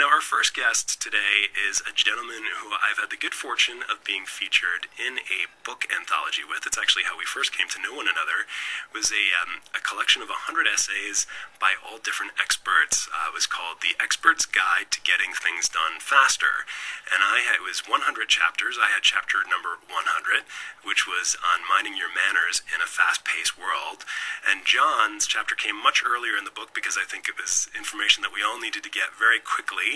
Now, our first guest today is a gentleman who I've had the good fortune of being featured in a book anthology with. It's actually how we first came to know one another. It was a collection of 100 essays by all different experts. It was called The Expert's Guide to Getting Things Done Faster. And it was 100 chapters. I had chapter number 100, which was on minding your manners in a fast-paced world. And John's chapter came much earlier in the book because I think it was information that we all needed to get very quickly,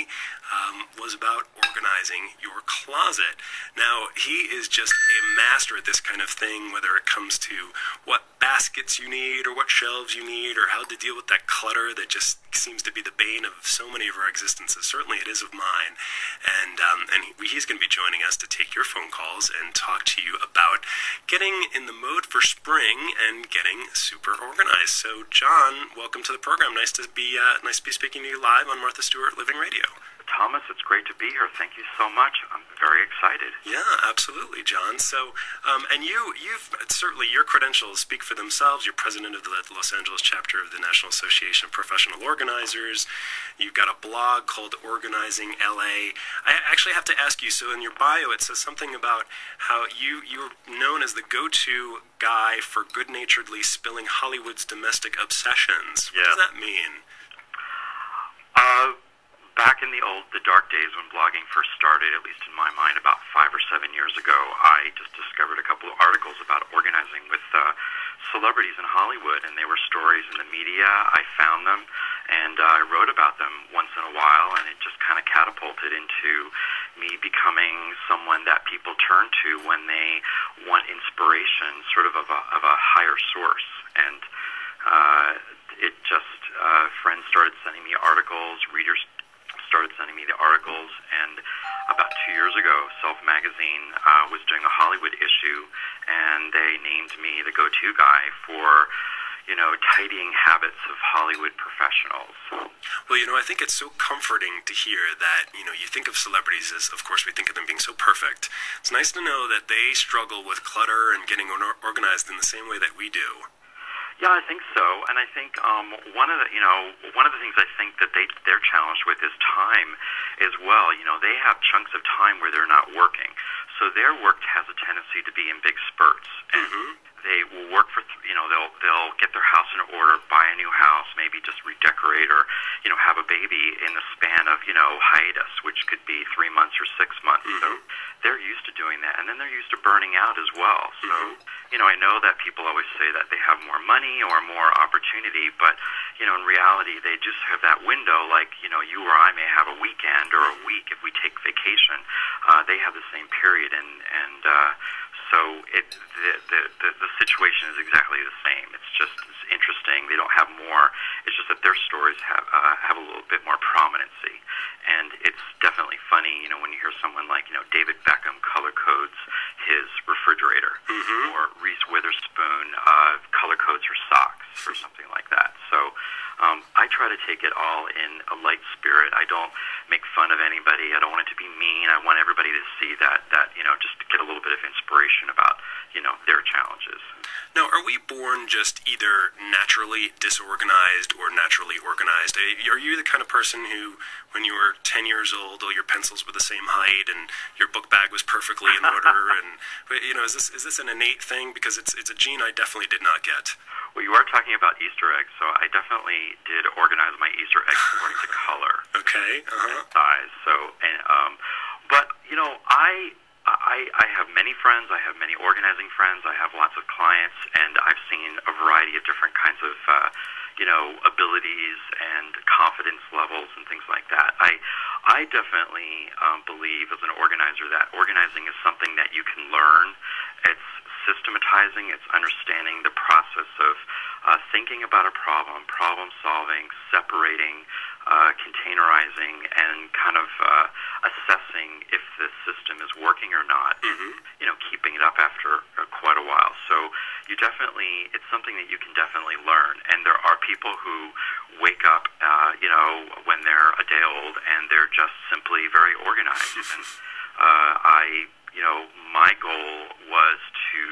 was about organizing your closet. Now, he is just a master at this kind of thing, whether it comes to what baskets you need or what shelves you need or how to deal with that clutter that just seems to be the bane of so many of our existences. Certainly it is of mine. And he's going to be joining us to take your phone calls and talk to you about getting in the mode for spring and getting super organized. So, John, welcome to the program. Nice to be speaking to you live on Martha Stewart Living Radio. Thomas, it's great to be here. Thank you so much. I'm very excited. Yeah, absolutely, John. So, and you've certainly, your credentials speak for themselves. You're president of the Los Angeles chapter of the National Association of Professional Organizers. You've got a blog called Organizing LA. I actually have to ask you, so in your bio it says something about how you're known as the go-to guy for good-naturedly spilling Hollywood's domestic obsessions. What does that mean? Back in the dark days when blogging first started, at least in my mind, about 5 or 7 years ago, I just discovered a couple of articles about organizing with celebrities in Hollywood, and they were stories in the media. I found them, and I wrote about them once in a while, and it just kind of catapulted into me becoming someone that people turn to when they want inspiration, sort of a higher source. And it just, friends started sending me articles, readers started sending me the articles, and about 2 years ago, Self Magazine was doing a Hollywood issue, and they named me the go-to guy for, tidying habits of Hollywood professionals. Well, I think it's so comforting to hear that, you think of celebrities as, of course, we think of them being so perfect. It's nice to know that they struggle with clutter and getting organized in the same way that we do. Yeah, I think so, and I think one of the things I think that they're challenged with is time as well. They have chunks of time where they're not working, so their work has a tendency to be in big spurts, and they will work for they'll get their house in order, buy a new house, maybe just redecorate or have a baby in the span of hiatus, which could be 3 months or 6 months. So they're used to doing that, and then they're used to burning out as well. So I know that people always say that they have more money or more opportunity, but in reality they just have that window, like you or I may have a weekend or a week if we take vacation. They have the same period, and so the situation is exactly the same. It's interesting. They don't have more. It's just that their stories have a little bit more prominency, and it's definitely funny, when you hear someone like David Beckham color codes his refrigerator, or Reese Witherspoon color codes her socks, or something like that. So I try to take it all in a light spirit. I don't make fun of anybody. I don't want it to be mean. I want everybody to see that just to get a little bit of inspiration about their challenges. Now, are we born just either naturally disorganized or naturally organized? Are you the kind of person who, when you were 10 years old, all your pencils were the same height and your book bag was perfectly in order? And is this an innate thing? Because it's a gene I definitely did not get. Well, you are talking about Easter eggs, so I definitely did organize my Easter eggs according to color. Okay. And size. So, but I have many friends. I have many organizing friends. I have lots of clients, and I've seen a variety of different kinds of, abilities and confidence levels and things like that. I definitely believe as an organizer that organizing is something that you can learn. It's systematizing. It's understanding the process of thinking about a problem solving, separating, containerizing, and kind of assessing if the system is working or not, and keeping it up after quite a while. So it's something that you can definitely learn. And there are people who wake up, when they're a day old, and they're just simply very organized. And my goal was to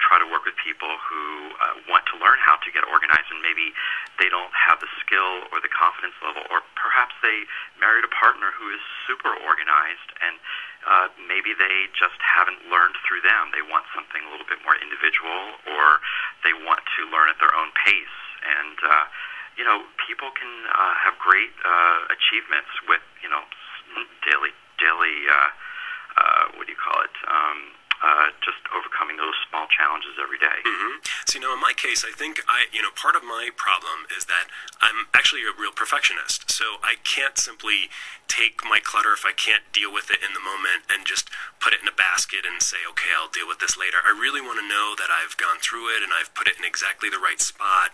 try to work with people who want to learn how to get organized and maybe they don't have the skill or the confidence level, or perhaps they married a partner who is super organized, and maybe they just haven't learned through them. They want something a little bit more individual, or they want to learn at their own pace. And people can have great achievements with daily what do you call it? Just overcoming those small challenges every day. Mm-hmm. So, in my case, I think part of my problem is that I'm actually a real perfectionist. So I can't simply take my clutter if I can't deal with it in the moment and just put it in a basket and say, okay, I'll deal with this later. I really want to know that I've gone through it and I've put it in exactly the right spot.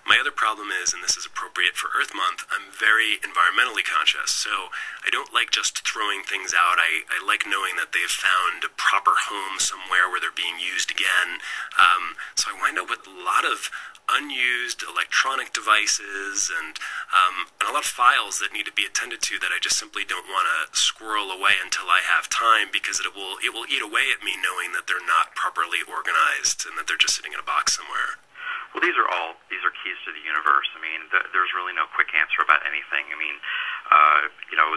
My other problem is, and this is appropriate for Earth Month, I'm very environmentally conscious. So I don't like just throwing things out. I like knowing that they've found a proper home somewhere where they're being used again. So I wind up with a lot of unused electronic devices and a lot of files that need to be attended to that I just simply don't want to squirrel away until I have time, because it will eat away at me knowing that they're not properly organized and that they're just sitting in a box somewhere. Well, these are keys to the universe. I mean, there's really no quick answer about anything. I mean,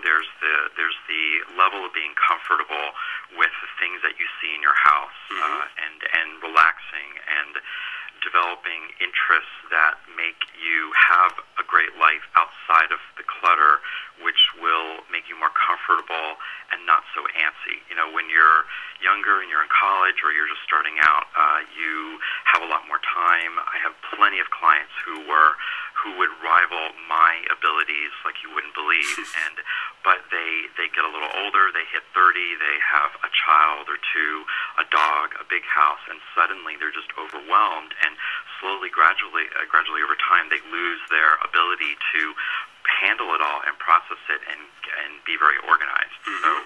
there's the level of being comfortable with the things that you see in your house, and relaxing and developing interests that make you have a great life outside of the clutter, which will make you more comfortable and not so antsy. When you're younger and you're in college or you're just starting out, you have a lot more time. I have plenty of clients who would rival my abilities like you wouldn't believe, but they get a little older, they hit 30, they have a child or two, a dog, a big house, and suddenly they're just overwhelmed, and slowly, gradually over time, they lose their ability to handle it all and process it and be very organized. So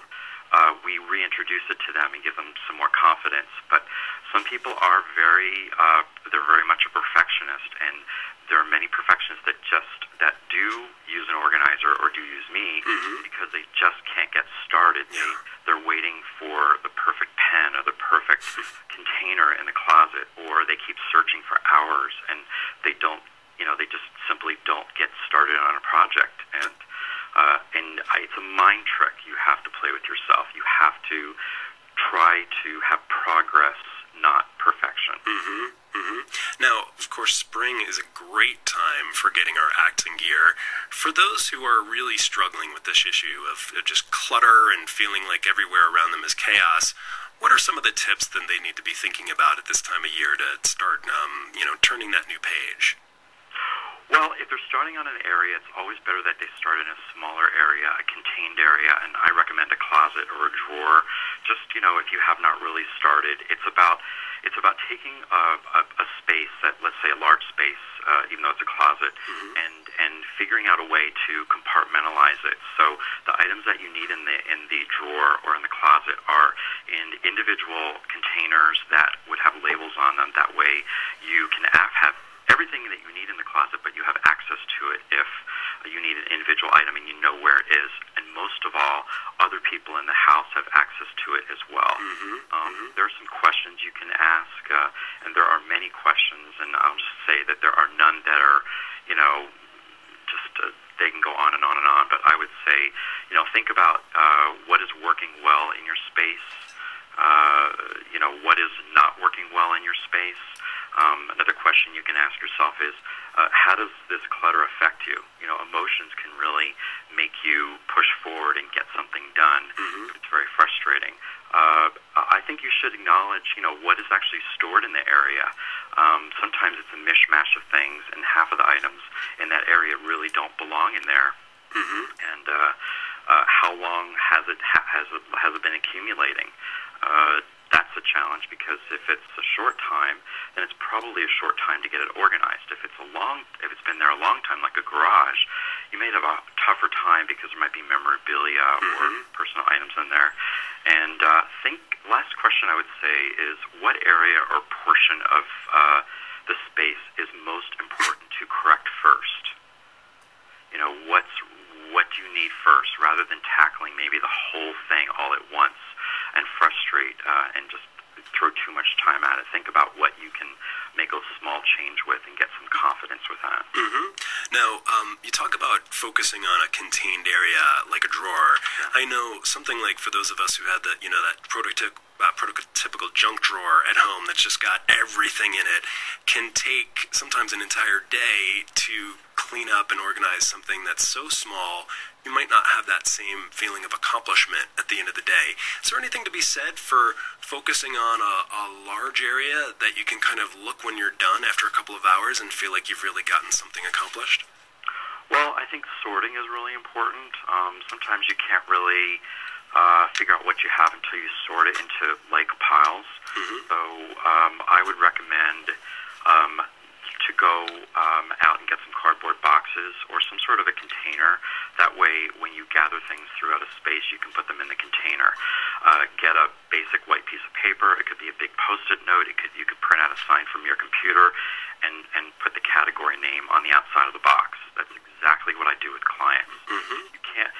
we reintroduce it to them and give them some more confidence. But some people are they're very much a perfectionist, and there are many perfectionists that do use an organizer or do use me because they just can't get started. They're waiting for the perfect pen or the perfect container in the closet, or they keep searching for hours, and they don't, they just simply don't get started on a project. And it's a mind trick. You have to play with yourself. You have to try to have progress, not perfection. Now, of course, spring is a great time for getting our act in gear. For those who are really struggling with this issue of just clutter and feeling like everywhere around them is chaos, what are some of the tips that they need to be thinking about at this time of year to start, turning that new page? Well, if they're starting on an area, it's always better that they start in a smaller area, a contained area, and I recommend a closet or a drawer. Just, if you have not really started, it's about taking a space that, let's say a large space, even though it's a closet, and figuring out a way to compartmentalize it. So the items that you need in the drawer or in the closet are in individual containers that would have labels on them. That way you can have everything that you need in the closet, but you have access to it if you need an individual item and you know where it is. And most of all, other people in the house have access to it as well. There are some questions you can ask, and there are many questions, and I'll just say that there are none that are, they can go on and on and on, but I would say, think about what is working well in your space, what is not working well in your space. Another question you can ask yourself is, how does this clutter affect you? Emotions can really make you push forward and get something done. It's very frustrating. I think you should acknowledge, what is actually stored in the area. Sometimes it's a mishmash of things, and half of the items in that area really don't belong in there. And how long has it been accumulating? That's a challenge, because if it's a short time, then it's probably a short time to get it organized. If it's been there a long time, like a garage, you may have a tougher time because there might be memorabilia or personal items in there. And last question I would say is, what area or portion of the space is most important to correct first? What do you need first, rather than tackling maybe the whole thing all at once and frustrate and just throw too much time at it. Think about what you can make a small change with and get some confidence with that. Now, you talk about focusing on a contained area like a drawer. I know something like, for those of us who had that prototypical junk drawer at home that's just got everything in it, can take sometimes an entire day to clean up and organize something that's so small you might not have that same feeling of accomplishment at the end of the day. Is there anything to be said for focusing on a large area that you can kind of look when you're done after a couple of hours and feel like you've really gotten something accomplished? Well, I think sorting is really important. Sometimes you can't really figure out what you have until you sort it into like piles. So I would recommend to go out and get some cardboard boxes or some sort of a container. That way, when you gather things throughout a space, you can put them in the container. Get a basic white piece of paper. It could be a big Post-it note. You could print out a sign from your computer and put the category name on the outside of the box. That's exactly what I do with clients. You can't,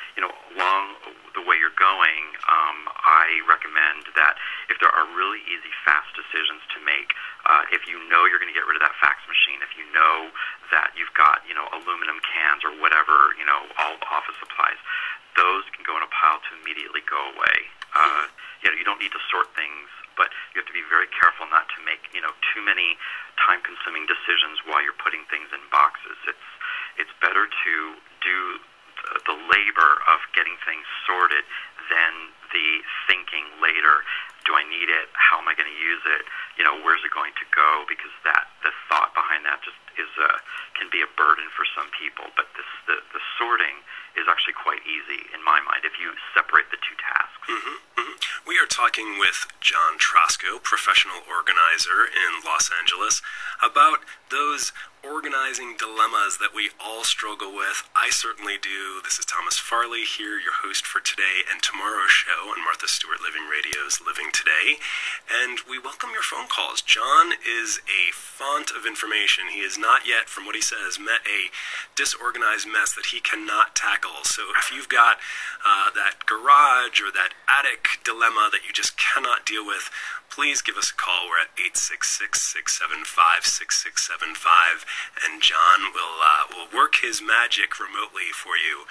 along the way you're going, I recommend that if there are really easy, fast decisions to make, if you know you're going to get rid of that fax machine, if you know that you've got, aluminum cans or whatever, all office supplies, those can go in a pile to immediately go away. You don't need to sort things, but you have to be very careful not to make, too many time-consuming decisions while you're putting things in boxes. It's better to do the labor of getting things sorted than the thinking later. Do I need it? How am I going to use it? Where's it going to go? Because the thought behind that just can be a burden for some people. But the sorting is actually quite easy in my mind if you separate the two tasks. We are talking with John Trosko, professional organizer in Los Angeles, about those organizing dilemmas that we all struggle with. I certainly do. This is Thomas Farley here, your host for today and tomorrow's show on Martha Stewart Living Radio's Living Today. And we welcome your phone calls. John is a font of information. He has not yet, from what he says, met a disorganized mess that he cannot tackle. So if you've got that garage or that attic dilemma that you just cannot deal with, please give us a call. We're at 866-675-6675, and John will work his magic remotely for you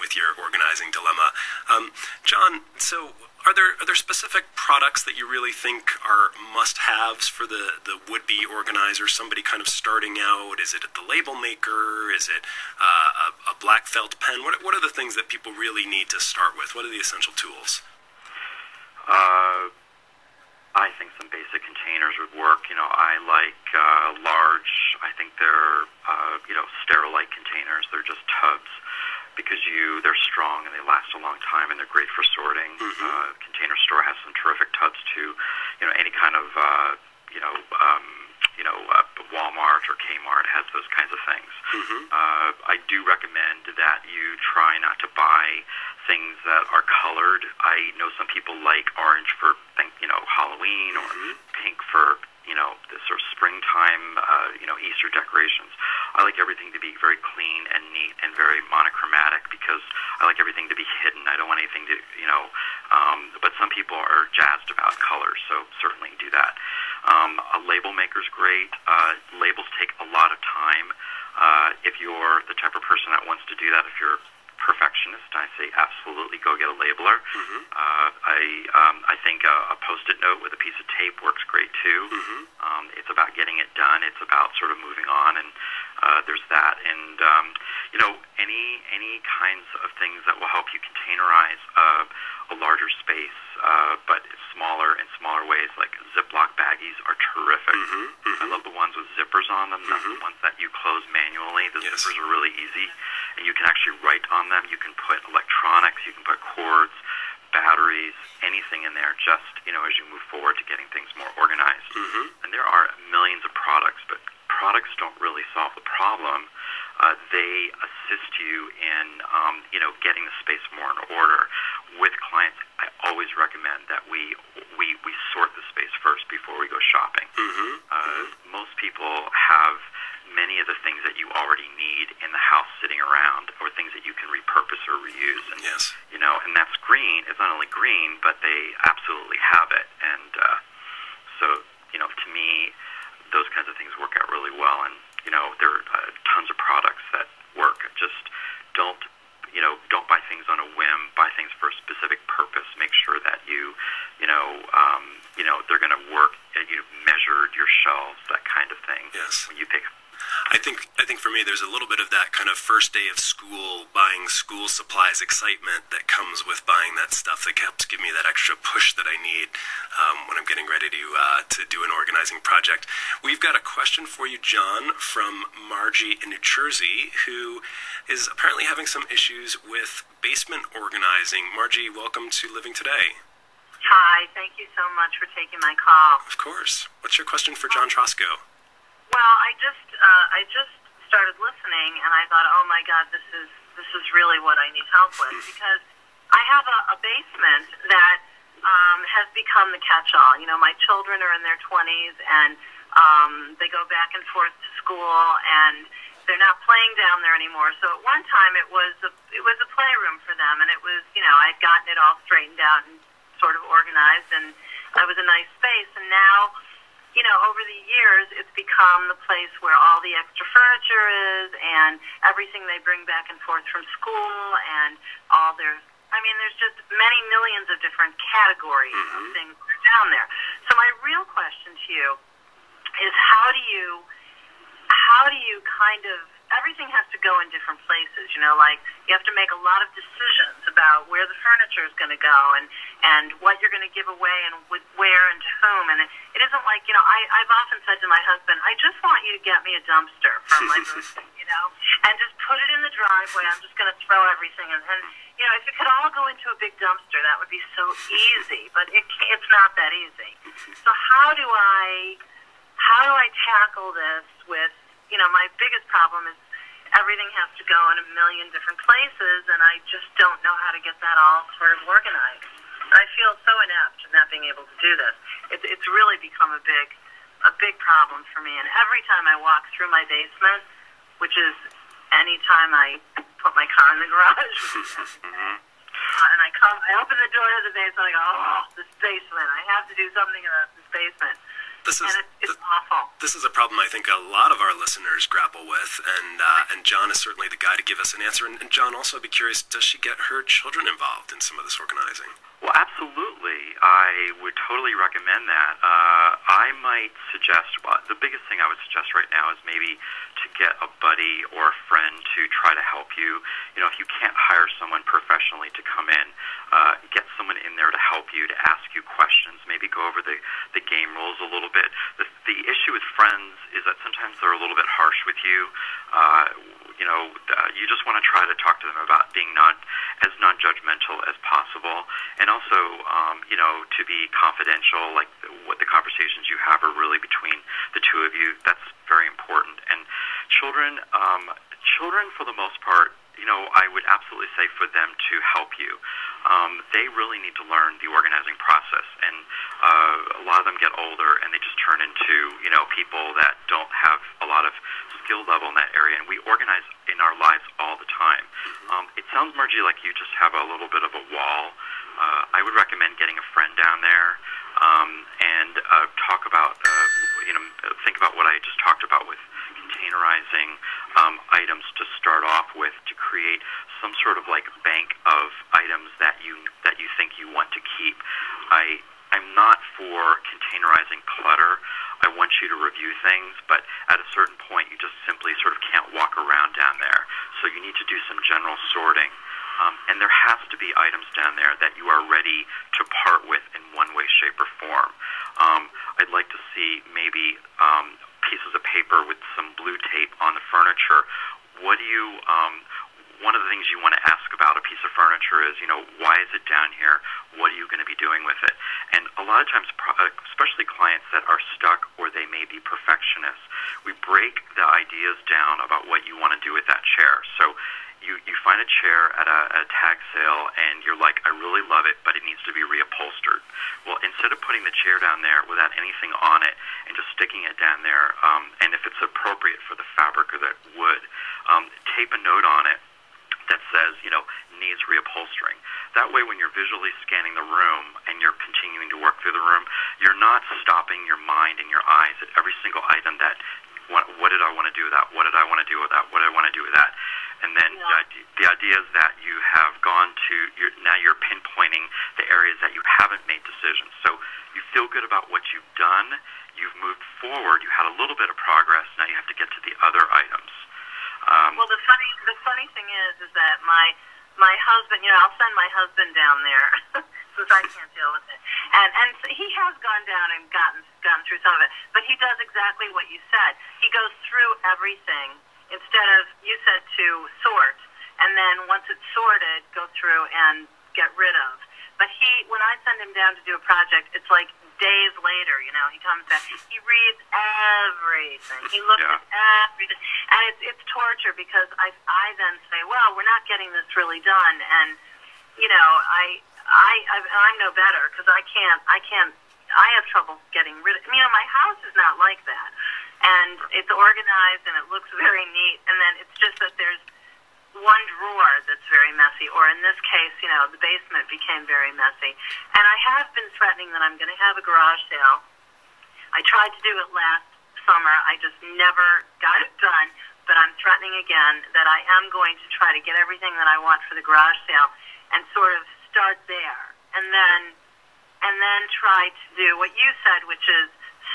with your organizing dilemma. John, so are there specific products that you really think are must-haves for the would-be organizer, somebody kind of starting out? Is it the label maker? Is it a black felt pen? What are the things that people really need to start with? What are the essential tools? I think some basic containers would work. I like large, I think they're, Sterilite containers. They're just tubs because they're strong and they last a long time and they're great for sorting. Container Store has some terrific tubs too. Any kind of, Walmart or Kmart has those kinds of things. I do recommend that you try not to buy things that are colored. I know some people like orange for, Halloween or pink for, the sort of springtime, Easter decorations. I like everything to be very clean and neat and very monochromatic because I like everything to be hidden. I don't want anything to, but some people are jazzed about colors, so certainly do that. A label maker's great. Labels take a lot of time. If you're the type of person that wants to do that, if you're perfectionist, I say absolutely go get a labeler. I think a Post-it note with a piece of tape works great too. It's about getting it done. It's about sort of moving on, and there's that. And any kinds of things that will help you containerize a larger space, but smaller in smaller ways, like Ziploc baggies are terrific. I love the ones with zippers on them, not the ones that you close manually. The zippers are really easy, and you can actually write on them. You can put electronics, you can put cords, batteries, anything in there, just, as you move forward to getting things more organized. And there are millions of products, but products don't really solve the problem. They assist you in, getting the space more in order. With clients, I always recommend that we sort the space first before we go shopping. Most people have many of the things that you already need in the house sitting around, or things that you can repurpose or reuse. And, and that's green. It's not only green, but they absolutely have it. And so, to me, those kinds really well. And there are tons of products that work. Just don't don't buy things on a whim. Buy things for a specific purpose. Make sure that they're going to work. You've measured your shelves, that kind of thing. Yes. When you pick. I think for me there's a little bit of that kind of first day of school, buying school supplies excitement that comes with buying that stuff that helps give me that extra push that I need when I'm getting ready to do an organizing project. We've got a question for you, John, from Margie in New Jersey, who is apparently having some issues with basement organizing. Margie, welcome to Living Today. Hi, thank you so much for taking my call. Of course. What's your question for John Trosko? Well, I just started listening, and I thought, oh my God, this is really what I need help with, because I have a basement that has become the catch-all. My children are in their 20s, and they go back and forth to school, and they're not playing down there anymore. So at one time, it was a playroom for them, and it was, I'd gotten it all straightened out and sort of organized, and it was a nice space. And now, over the years, it's become the place where all the extra furniture is, and everything they bring back and forth from school, and all their, there's just many millions of different categories of things down there. So my real question to you is, how do you kind of, everything has to go in different places, like you have to make a lot of decisions about where the furniture is going to go, and what you're going to give away, and with where and to whom. And it isn't like, I've often said to my husband, I just want you to get me a dumpster from my booth, and just put it in the driveway. I'm just going to throw everything, and if it could all go into a big dumpster, that would be so easy, but it's not that easy. So how do I tackle this with, my biggest problem is everything has to go in a million different places, and I just don't know how to get that all sort of organized. And I feel so inept in not being able to do this. It's really become a big problem for me. And every time I walk through my basement, which is any time I put my car in the garage, and I open the door to the basement, I go, oh, this basement, I have to do something about this basement. It's awful. This is a problem I think a lot of our listeners grapple with, and John is certainly the guy to give us an answer. And John, also, I'd be curious, does she get her children involved in some of this organizing? Well, absolutely. I would totally recommend that. I might suggest, the biggest thing I would suggest right now is maybe to get a buddy or a friend to try to help you. If you can't hire someone professionally to come in, get someone in there to help you, to ask you questions, maybe go over the game rules a little bit. The issue with friends is that sometimes they're a little bit harsh with you. You just want to try to talk to them about being as non-judgmental as possible, and also, to be confidential, like what the conversations you have are really between the two of you. That's very important. And children, for the most part, I would absolutely say for them to help you. They really need to learn the organizing process, and a lot of them get older, and they just turn into, people that don't have a lot of skill level in that area, and we organize in our lives all the time. It sounds, Margie, like you just have a little bit of a wall. I would recommend getting a friend down there, and talk about, think about what I just talked about with containerizing items to start off with, to create some sort of like bank of items that you think you want to keep. I'm not for containerizing clutter. I want you to review things, but at a certain point you just simply sort of can't walk around down there. So you need to do some general sorting. And there has to be items down there that you are ready to part with in one way, shape, or form. I'd like to see maybe pieces of paper with some blue tape on the furniture. One of the things you want to ask about a piece of furniture is, why is it down here? What are you going to be doing with it? And a lot of times, especially clients that are stuck or they may be perfectionists, we break the ideas down about what you want to do with that chair. So you find a chair at a tag sale, and you're like, I really love it, but it needs to be reupholstered. Well, instead of putting the chair down there without anything on it and just sticking it down there, and if it's appropriate for the fabric or the wood, tape a note on it that says, needs reupholstering. That way, when you're visually scanning the room and you're continuing to work through the room, you're not stopping your mind and your eyes at every single item that what did I want to do with that? What did I want to do with that? What did I want to do with that? And then the idea is that you have gone to, now you're pinpointing the areas that you haven't made decisions. So you feel good about what you've done. You've moved forward. You had a little bit of progress. Now you have to get to the other items. Well, the funny thing is that my husband, I'll send my husband down there since I can't deal with it, and he has gone down and gotten through some of it. But he does exactly what you said. He goes through everything instead of, you said, to sort, and then once it's sorted, go through and get rid of. But when I send him down to do a project, it's like days later, he comes back. He reads everything. He looks at everything. And it's torture because I then say, well, we're not getting this really done. And, I'm no better because I have trouble getting rid of, my house is not like that. And it's organized and it looks very neat. And then it's just that there's one drawer that's very messy, or in this case, the basement became very messy. And I have been threatening that I'm going to have a garage sale. I tried to do it last summer. I just never got it done, but I'm threatening again that I am going to try to get everything that I want for the garage sale and sort of start there. And then try to do what you said, which is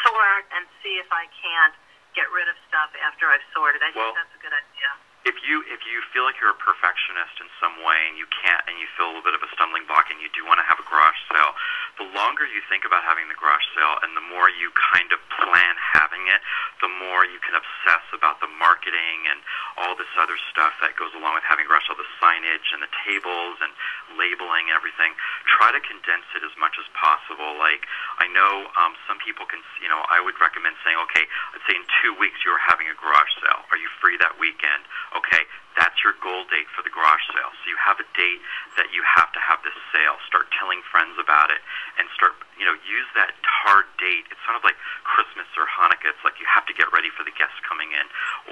sort and see if I can't get rid of stuff after I've sorted. I think that's a good idea. If you feel like you're a perfectionist in some way and you can't, and you feel a little bit of a stumbling block and you do want to have a garage sale, the longer you think about having the garage sale and the more you kind of plan having it, the more you can obsess about the marketing and all this other stuff that goes along with having a garage sale, the signage and the tables and labeling and everything. Try to condense it as much as possible. Like, I know some people can, I would recommend saying, okay, let's say in 2 weeks you're having a garage sale. Are you free that weekend? Okay, that's your goal date for the garage sale. So you have a date that you have to have this sale. Start telling friends about it and start, use that hard date. It's sort of like Christmas or Hanukkah. It's like you have to get ready for the guests coming in,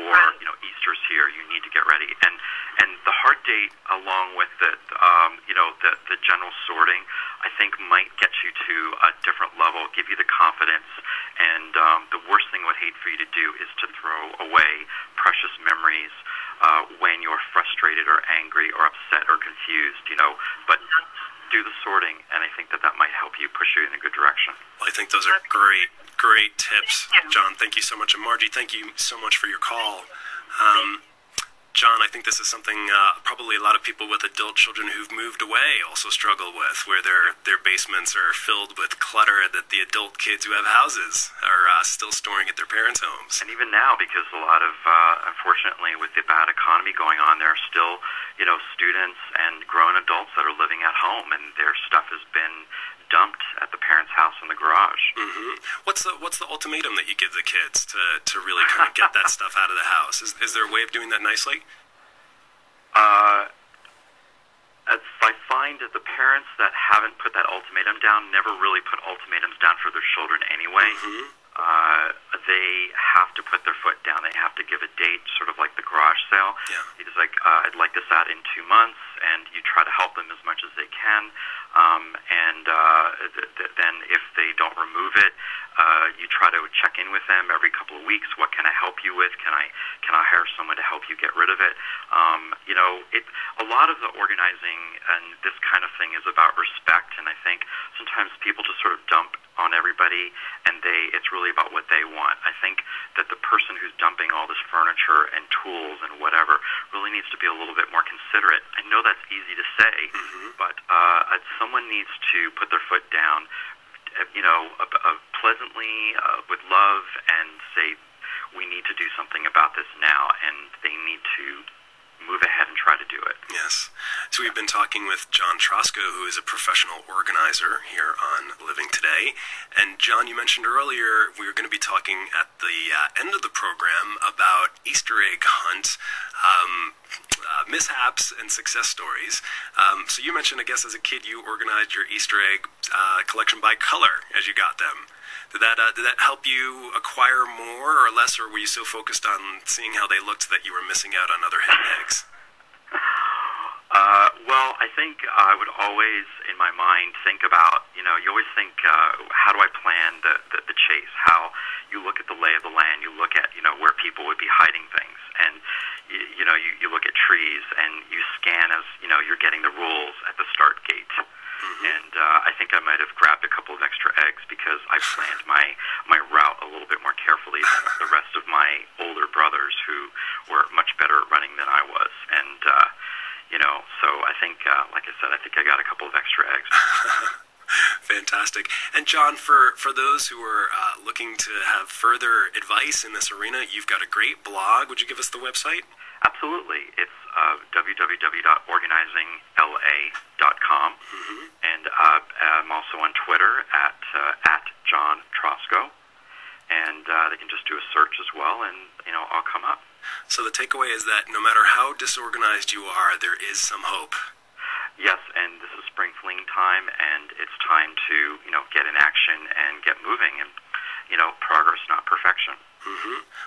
or, Easter's here. You need to get ready. And the hard date along with the general sorting, I think might get you to a different level, give you the confidence. And the worst thing I would hate for you to do is to throw away precious memories when you're frustrated or angry or upset or confused, but do the sorting, and I think that might help you push you in a good direction. Well, I think those are great tips, John. Thank you so much. And Margie, thank you so much for your call. John, I think this is something probably a lot of people with adult children who've moved away also struggle with, where their basements are filled with clutter that the adult kids who have houses are still storing at their parents' homes. And even now, because a lot of, unfortunately, with the bad economy going on, there are still, students and grown adults that are living at home, and their stuff has been dumped at the parents' house in the garage. Mm-hmm. What's the ultimatum that you give the kids to really kind of get that stuff out of the house? Is there a way of doing that nicely? I find that the parents that haven't put that ultimatum down never really put ultimatums down for their children anyway. Mm-hmm. They have to put their foot down. They have to give a date, sort of like the garage sale. Yeah. It's like, I'd like this out in 2 months, and you try to help them as much as they can. Then if they don't remove it, you try to check in with them every couple of weeks. What can I help you with? Can I hire someone to help you get rid of it? A lot of the organizing and this kind of thing is about respect, and I think sometimes people just sort of dump on everybody, and it's really about what they want. I think that the person who's dumping all this furniture and tools and whatever really needs to be a little bit more considerate. I know that's easy to say, but someone needs to put their foot down, pleasantly, with love, and say, we need to do something about this now, and they need to move ahead and try to do it. Yes. So we've been talking with John Trosko, who is a professional organizer here on Living Today. And John, you mentioned earlier we were going to be talking at the end of the program about Easter egg hunt, mishaps and success stories. So you mentioned, I guess, as a kid you organized your Easter egg collection by color as you got them. Did that help you acquire more or less, or were you so focused on seeing how they looked that you were missing out on other hidden eggs? Well, I think I would always, in my mind, think about, you always think, how do I plan the chase? How you you look at the lay of the land, you look at, where people would be hiding things, and you look at trees, and you scan as, you're getting the rules at the start gate. And I think I might have grabbed a couple of extra eggs because I planned my route a little bit more carefully than the rest of my older brothers who were much better at running than I was. And, so I think, like I said, I think I got a couple of extra eggs. Fantastic. And John, for those who are looking to have further advice in this arena, you've got a great blog. Would you give us the website? Absolutely. It's www.organizingla.com. And I'm also on Twitter at John Trosko. And they can just do a search as well, and, I'll come up. So the takeaway is that no matter how disorganized you are, there is some hope. Yes, and this is spring fling time, and it's time to, get in action and get moving, and, progress, not perfection.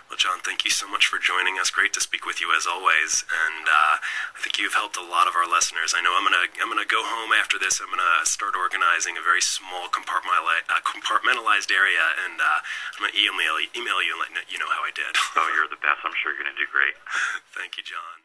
Well, John, thank you so much for joining us. Great to speak with you as always, and I think you've helped a lot of our listeners. I know I'm gonna go home after this. I'm gonna start organizing a very small compartmentalized area, and I'm gonna email you and let you know how I did. Oh, you're the best. I'm sure you're gonna do great. Thank you, John.